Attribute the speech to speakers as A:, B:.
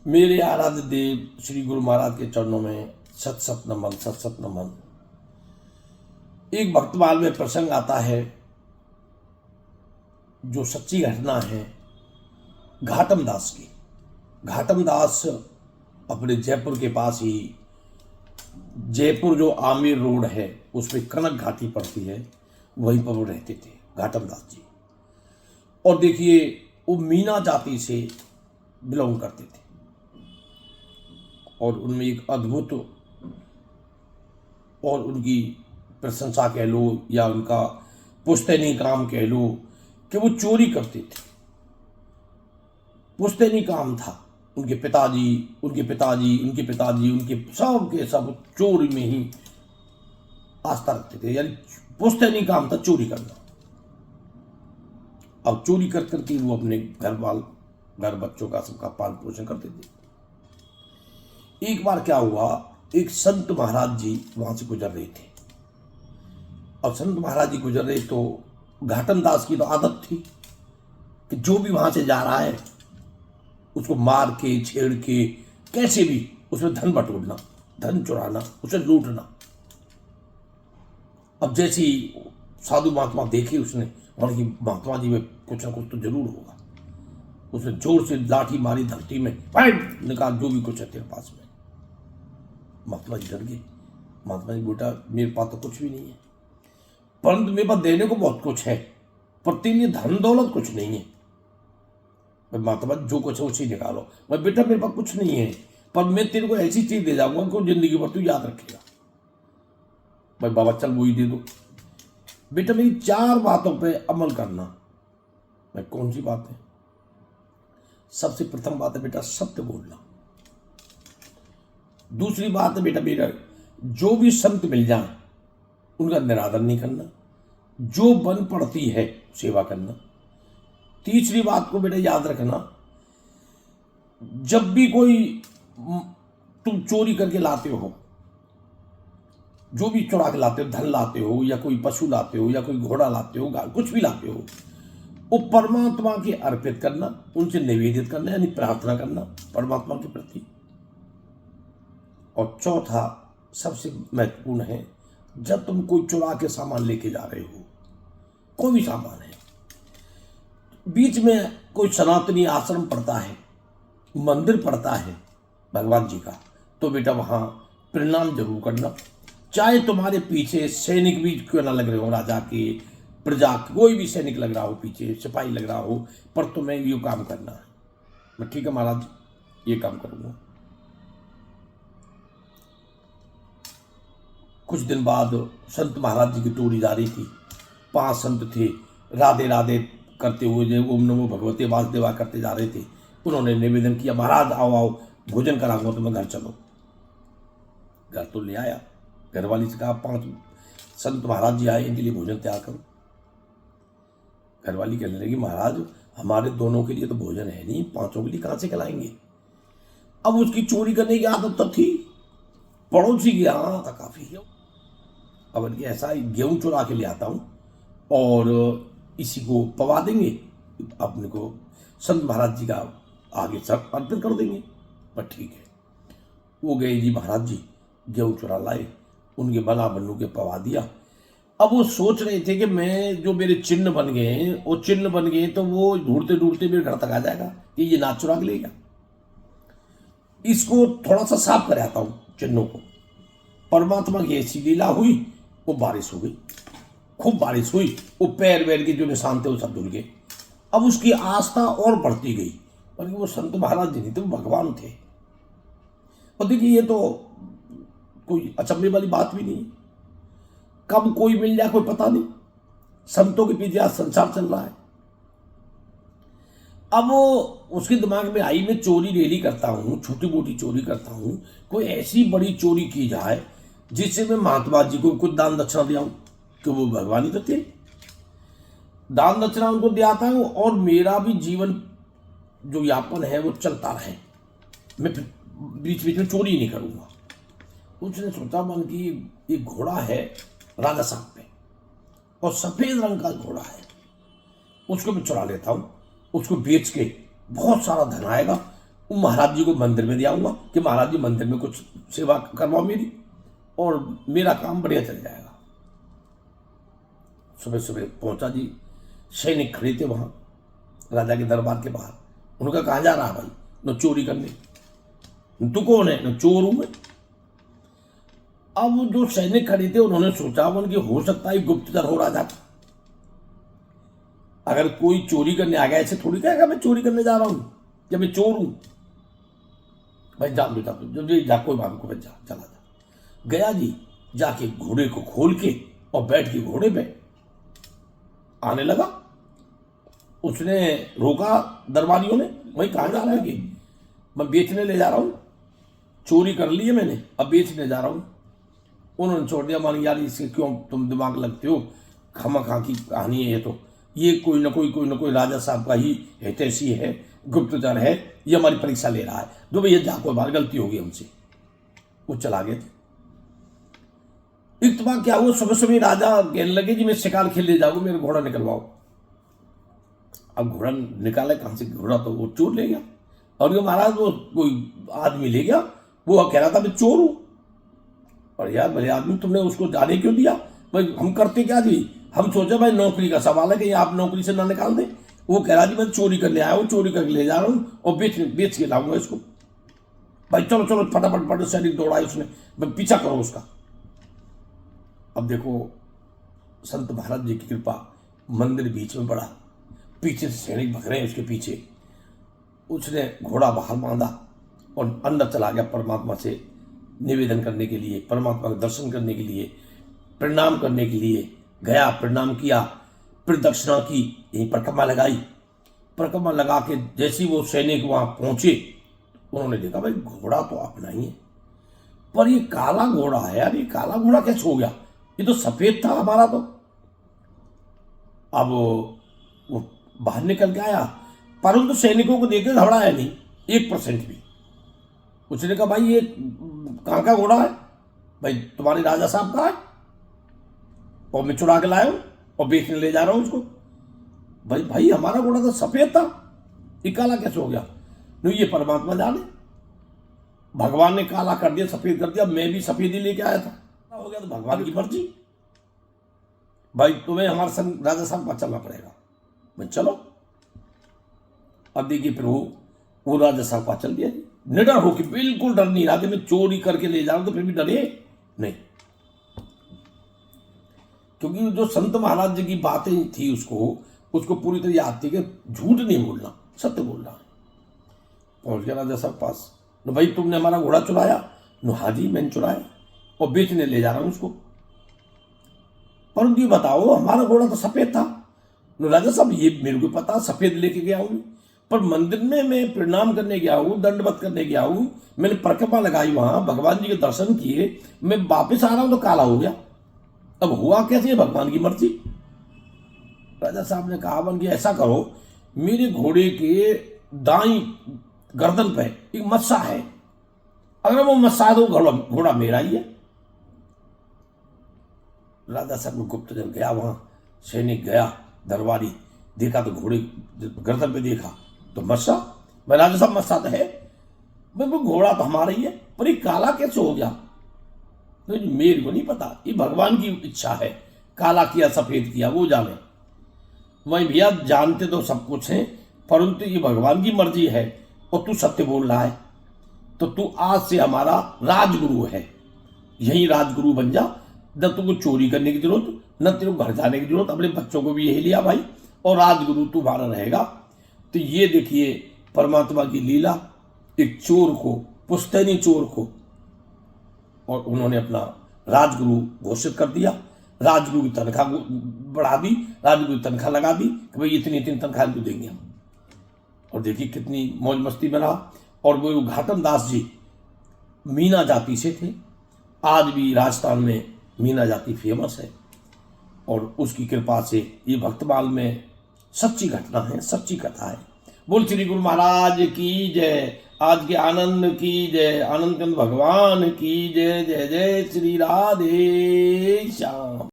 A: मेरे आराध्य देव श्री गुरु महाराज के चरणों में सत सत नमन, सत सत नमन। एक भक्तमाल में प्रसंग आता है जो सच्ची घटना है घाटम दास की। घाटम दास अपने जयपुर के पास ही, जयपुर जो आमेर रोड है उस पर कनक घाटी पड़ती है, वहीं पर वो रहते थे घाटम दास जी। और देखिए वो मीना जाति से बिलोंग करते थे और उनमें एक अद्भुत और उनकी प्रशंसा कह लो या उनका पुश्तैनी काम कह लो कि वो चोरी करते थे। पुश्तैनी काम था, उनके पिताजी उनके सब के सब चोरी में ही आस्था रखते थे, यानी पुश्तैनी काम था चोरी करना। अब चोरी कर करके वो अपने घर बच्चों का सबका पालन पोषण करते थे। एक बार क्या हुआ, एक संत महाराज जी वहां से गुजर रहे थे। अब संत महाराज जी गुजर रहे तो घाटम दास की तो आदत थी कि जो भी वहां से जा रहा है उसको मार के छेड़ के कैसे भी उसमें धन बटोरना, धन चुराना, उसे लूटना। अब जैसे ही साधु महात्मा देखे उसने और कि महात्मा जी में कुछ ना कुछ तो जरूर होगा, उसने जोर से लाठी मारी धरती में, फाइट निकाल जो भी कुछ है तेरे पास में। महात्मा जी डर गए। महात्मा जी, बेटा मेरे पास तो कुछ भी नहीं है, परंतु मेरे पास देने को बहुत कुछ है, पर तेरे लिए धन दौलत कुछ नहीं है। महात्मा जी जो कुछ है उसी निकालो। मैं, बेटा मेरे पास कुछ नहीं है, पर मैं तेरे को ऐसी चीज दे जाऊंगा कि जिंदगी भर तू याद रखेगा। भाई बाबा चल वही दे दो। बेटा मेरी 4 बातों पे अमल करना। मैं, कौन सी बात है? सबसे प्रथम बात है बेटा सत्य बोलना। दूसरी बात है बेटा मेरा जो भी संत मिल जाए उनका निरादर नहीं करना, जो बन पड़ती है सेवा करना। तीसरी बात को बेटा याद रखना, जब भी कोई तुम चोरी करके लाते हो, जो भी चुरा के लाते हो, धन लाते हो या कोई पशु लाते हो या कोई घोड़ा लाते हो, कुछ भी लाते हो, वो परमात्मा के अर्पित करना, उनसे निवेदित करना, यानी प्रार्थना करना परमात्मा के प्रति। और चौथा सबसे महत्वपूर्ण है, जब तुम कोई चुरा के सामान लेके जा रहे हो, कोई भी सामान है, बीच में कोई सनातनी आश्रम पड़ता है, मंदिर पड़ता है भगवान जी का, तो बेटा वहां प्रणाम जरूर करना। चाहे तुम्हारे पीछे सैनिक भी क्यों ना लग रहे हो, राजा के, प्रजा, कोई भी सैनिक लग रहा हो, पीछे सिपाही लग रहा हो, पर तुम्हें ये काम करना है। मैं, ठीक है महाराज ये काम करूंगा। कुछ दिन बाद संत महाराज जी की टोली जा रही थी। 5 संत थे, राधे राधे करते हुए जो ओम नमो भगवते वासुदेवा करते जा रहे थे। उन्होंने निवेदन किया, महाराज आओ आओ भोजन कराऊंगा तुम्हें, घर चलो। घर तो ले आया। घर वाली से कहा 5 संत महाराज जी आए, इनके लिए भोजन तैयार करो। घरवाली कहने लगी, महाराज हमारे दोनों के लिए तो भोजन है नहीं, 5 के लिए कहां से खिलाएंगे। अब उसकी चोरी करने की आदत तो थी, पड़ोसी के यहाँ था काफी। अब इनके ऐसा गेहूं चुरा के ले आता हूं और इसी को पवा देंगे, अपने को संत महाराज जी का आगे सब अर्पित कर देंगे। पर ठीक है, वो गए जी महाराज जी, गेहूं चुरा लाए, उनके बना बन्नू के पवा दिया। अब वो सोच रहे थे कि मैं जो मेरे चिन्ह बन गए, वो चिन्ह बन गए तो वो ढूंढते ढूंढते मेरे घर तक आ जाएगा कि ये नाच चुरा के ले गया, इसको थोड़ा सा साफ कर आता हूं चिन्हों को। परमात्मा की ऐसी लीला हुई, वो बारिश हो गई, खूब बारिश हुई, वो पैर वैर के जो निशान थे वो सब धुल गए। अब उसकी आस्था और बढ़ती गई, बल्कि वो संत महाराज जी नहीं थे, वो भगवान थे। और देखिए ये तो कोई अचंभे वाली बात भी नहीं, कब कोई मिल जाए कोई पता नहीं। संतों के पीछे आज संसार चल रहा है। अब वो उसके दिमाग में आई, मैं चोरी डेली करता हूं, छोटी मोटी चोरी करता हूं, कोई ऐसी बड़ी चोरी की जाए जिससे मैं महात्मा जी को कुछ दान दक्षिणा दिया हूं, कि वो भगवान ही तो थे। दान दक्षिणा उनको दियाता हूं और मेरा भी जीवन जो यापन है वो चलता रहे, मैं बीच बीच में चोरी नहीं करूंगा। उसने सोचा मन की एक घोड़ा है राजा साहब पे, और सफेद रंग का घोड़ा है, उसको मैं चुरा लेता हूं, उसको बेच के बहुत सारा धन आएगा वो महाराज जी को मंदिर में दे आऊँगा कि महाराज जी मंदिर में कुछ सेवा करवाओ मेरी, और मेरा काम बढ़िया चल जाएगा। सुबह सुबह पहुंचा जी, सैनिक खड़े थे वहाँ राजा के दरबार के बाहर। उनका कहाँ जा रहा है भाई? न चोरी करने, तू कौन है? न चोर हूं मैं। अब जो सैनिक खड़े थे उन्होंने सोचा कि हो सकता है गुप्तचर हो राजा का, अगर कोई चोरी करने आ गया ऐसे थोड़ी कहेगा मैं चोरी करने जा रहा हूं या मैं चोर हूं। भाई जा बेटा, जा कोई बात को, जा चला जा। गया जी, जाके घोड़े को खोल के और बैठ के घोड़े पे आने लगा। उसने रोका दरबारियों ने, भाई कहाँ जा रहे हैं? मैं बेचने ले जा रहा हूं, चोरी कर ली है मैंने, अब बेचने जा रहा हूं। उन्होंने छोड़ दिया, मान यार इससे क्यों तुम दिमाग लगते हो, खामखा की कहानी है ये कोई ना कोई राजा साहब का ही हितैषी है, गुप्तचर है, ये हमारी परीक्षा ले रहा है, जो भैया जा कोई बार गलती होगी हमसे। वो चला गए थे। इतना क्या हुआ, सुबह सुबह राजा कहने लगे जी मैं शिकार खेलने जाऊंगा, मेरा घोड़ा निकलवाओ। अब घोड़ा निकाले कहां से? घोड़ा तो वो चोर ले गया। और ये महाराज वो कोई आदमी ले गया, वो कह रहा था मैं चोर हूं। और यार भले आदमी, तुमने उसको जाने क्यों दिया? भाई हम करते क्या जी, हम सोचे भाई नौकरी का सवाल है कि आप नौकरी से ना निकाल दें। वो कह रहा जी मैं चोरी करने आया हूँ, चोरी करके ले जा रहा हूँ और बेच के लाऊंगा इसको। भाई चलो चलो फटाफट सैनिक दौड़ाए उसने, पीछा करो उसका। अब देखो संत महाराज जी की कृपा, मंदिर बीच में पड़ा, पीछे से सैनिक भग रहे हैं उसके पीछे। उसने घोड़ा बाहर बांधा और अंदर चला गया परमात्मा से निवेदन करने के लिए, परमात्मा का दर्शन करने के लिए, प्रणाम करने के लिए गया। प्रणाम किया, फिर दक्षिणा की, यहीं परिक्रमा लगाई। परिक्रमा लगा के जैसे वो सैनिक वहां पहुंचे, उन्होंने देखा भाई घोड़ा तो अपना ही है, पर ये काला घोड़ा है यार, ये काला घोड़ा कैसे हो गया? ये तो सफेद था हमारा तो। अब वो बाहर निकल के आया, परंतु सैनिकों को देकर घबराया नहीं 1% भी। उसने कहा भाई ये कहाँ का घोड़ा है? भाई तुम्हारे राजा साहब का है और मैं चुरा के लाया हूं और बेचने ले जा रहा हूं उसको। भाई हमारा घोड़ा तो सफेद था, ये काला कैसे हो गया? नहीं, ये परमात्मा जाने, भगवान ने काला कर दिया, सफेद कर दिया, मैं भी सफेद ही लेके आया था, हो गया तो भगवान की मर्जी। भाई तुम्हें हमारे संग राजा साहब का चलना पड़ेगा। भाई चलो। अब देखिए फिर वो राजा साहब का चल दिया जी, निडर हो कि बिल्कुल डर नहीं रहा कि मैं चोरी करके ले जा रहा हूं, तो फिर भी डरे नहीं, क्योंकि जो संत महाराज जी की बातें थी उसको पूरी तरह याद थी कि झूठ नहीं बोलना, सत्य बोलना है। पहुंच गया राजा साहब पास। न भाई तुमने हमारा घोड़ा चुराया? न हाँ जी मैंने चुराया और बेचने ले जा रहा हूं उसको। परंतु ये बताओ हमारा घोड़ा तो सफेद था। न राजा साहब ये मेरे को पता, सफेद लेके गया हूं, पर मंदिर में मैं प्रणाम करने गया हूं, दंडवत करने गया हूं, मैंने परिक्रमा लगाई, वहां भगवान जी के दर्शन किए, मैं वापिस आ रहा हूं तो काला हो गया। अब हुआ कैसे? है भगवान की मर्जी। राजा साहब ने कहा बन कि ऐसा करो, मेरे घोड़े के दाई गर्दन पे एक मस्सा है, अगर वो मस्सा है तो घोड़ा मेरा ही है। राजा साहब ने गुप्तचर गया वहां, सैनिक गया, दरबारी देखा तो घोड़े गर्दन पे देखा तो मस्सा। भाई राजा साहब मस्सा तो है, वो घोड़ा तो हमारा ही है, पर ये काला कैसे हो गया? तो मेरे को नहीं पता, ये भगवान की इच्छा है, काला किया सफेद किया वो जाने। वही भैया जानते तो सब कुछ है, परंतु ये भगवान की मर्जी है और तू सत्य बोल रहा है, तो तू आज से हमारा राजगुरु है, यही राजगुरु बन जा। न तुमको चोरी करने की जरूरत, न तेरे को घर जाने की जरूरत, अपने बच्चों को भी यही लिया भाई, और राजगुरु तू हमारा रहेगा। तो ये देखिए परमात्मा की लीला, एक चोर को, पुश्तैनी चोर को, और उन्होंने अपना राजगुरु घोषित कर दिया, राजगुरु की तनख्वाह बढ़ा दी, राजगुरु की तनख्वाह लगा दी कि भाई इतनी तनख्वाह तो देंगे हम। और देखिए कितनी मौज मस्ती में रहा। और वो घाटम दास जी मीना जाति से थे, आज भी राजस्थान में मीना जाति फेमस है, और उसकी कृपा से ये भक्तमाल में सच्ची घटना है, सच्ची कथा है। बोल श्री गुरु महाराज की जय, आज के आनंद की जय, आनंद कंद भगवान की जय, जय जय श्री राधे श्याम।